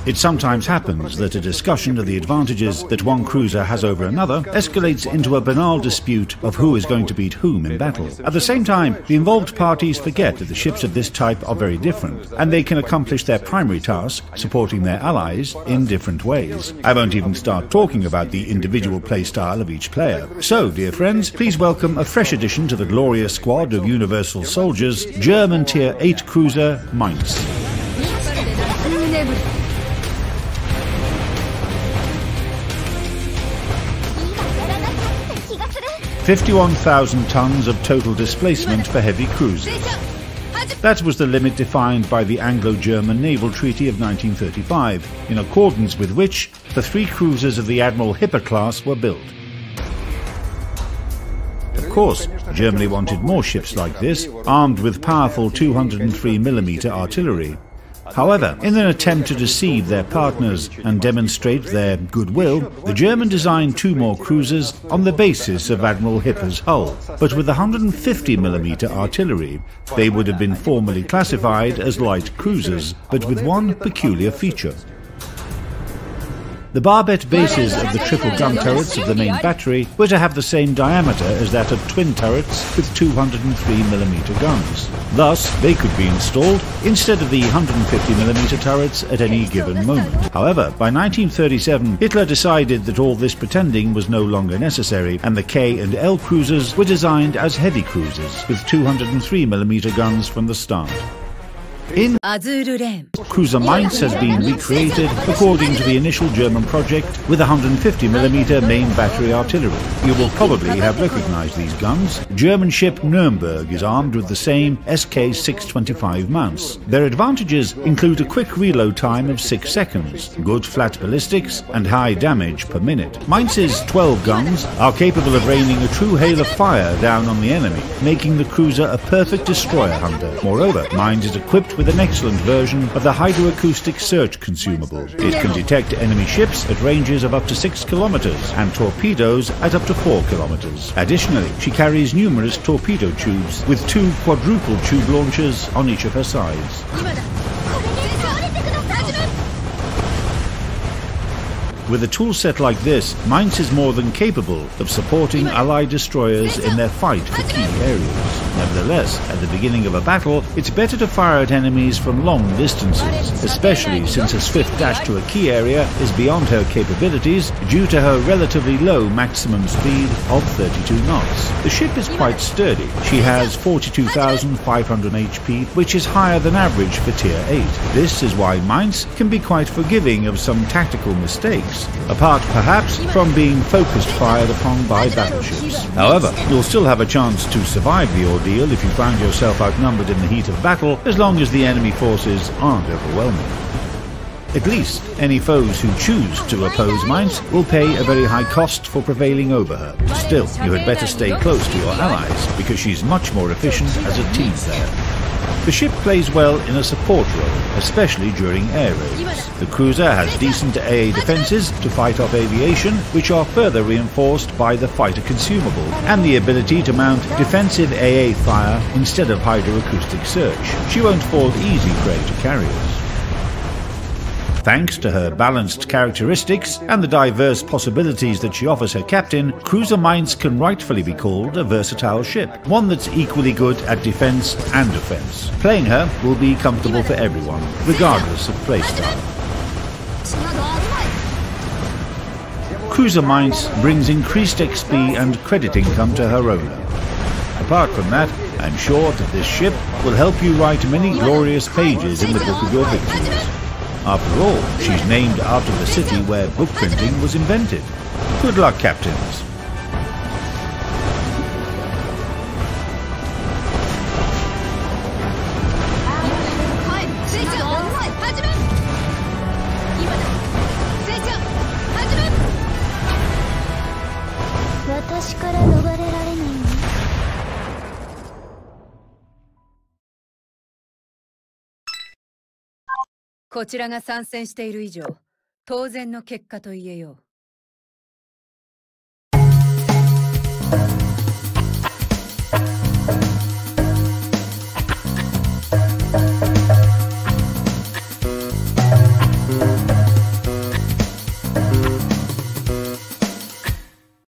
It sometimes happens that a discussion of the advantages that one cruiser has over another escalates into a banal dispute of who is going to beat whom in battle. At the same time, the involved parties forget that the ships of this type are very different, and they can accomplish their primary task, supporting their allies, in different ways. I won't even start talking about the individual playstyle of each player. So, dear friends, please welcome a fresh addition to the glorious squad of Universal Soldiers, German Tier 8 cruiser Mainz. 51,000 tons of total displacement for heavy cruisers. That was the limit defined by the Anglo-German Naval Treaty of 1935, in accordance with which the 3 cruisers of the Admiral Hipper class were built. Of course, Germany wanted more ships like this, armed with powerful 203mm artillery. However, in an attempt to deceive their partners and demonstrate their goodwill, the German designed 2 more cruisers on the basis of Admiral Hipper's hull. But with 150mm artillery, they would have been formally classified as light cruisers, but with one peculiar feature. The barbette bases of the triple gun turrets of the main battery were to have the same diameter as that of twin turrets with 203mm guns. Thus, they could be installed instead of the 150mm turrets at any given moment. However, by 1937, Hitler decided that all this pretending was no longer necessary, and the K and L cruisers were designed as heavy cruisers with 203mm guns from the start. In Azur Lane, cruiser Mainz has been recreated according to the initial German project with 150mm main battery artillery. You will probably have recognized these guns. German ship Nuremberg is armed with the same SK-625 mounts. Their advantages include a quick reload time of 6 seconds, good flat ballistics, and high damage per minute. Mainz's 12 guns are capable of raining a true hail of fire down on the enemy, making the cruiser a perfect destroyer hunter. Moreover, Mainz is equipped with an excellent version of the hydroacoustic search consumable. It can detect enemy ships at ranges of up to 6 kilometers and torpedoes at up to 4 kilometers. Additionally, she carries numerous torpedo tubes with 2 quadruple tube launchers on each of her sides. With a toolset like this, Mainz is more than capable of supporting Allied destroyers in their fight for key areas. Nevertheless, at the beginning of a battle, it's better to fire at enemies from long distances, especially since a swift dash to a key area is beyond her capabilities due to her relatively low maximum speed of 32 knots. The ship is quite sturdy. She has 42,500 HP, which is higher than average for Tier 8. This is why Mainz can be quite forgiving of some tactical mistakes, apart perhaps from being focused fired upon by battleships. However, you'll still have a chance to survive the ordeal if you find yourself outnumbered in the heat of battle, as long as the enemy forces aren't overwhelming. At least, any foes who choose to oppose Mainz will pay a very high cost for prevailing over her. Still, you had better stay close to your allies, because she's much more efficient as a team player. The ship plays well in a support role, especially during air raids. The cruiser has decent AA defenses to fight off aviation, which are further reinforced by the fighter consumable, and the ability to mount defensive AA fire instead of hydroacoustic search. She won't fall easy prey to carriers. Thanks to her balanced characteristics and the diverse possibilities that she offers her captain, cruiser Mainz can rightfully be called a versatile ship, one that's equally good at defense and offense. Playing her will be comfortable for everyone, regardless of playstyle. Cruiser Mainz brings increased XP and credit income to her owner. Apart from that, I'm sure that this ship will help you write many glorious pages in the book of your victories. After all, she's named after the city where book printing was invented. Good luck, captains.こちらが参戦している以上、当然の結果と言えよう。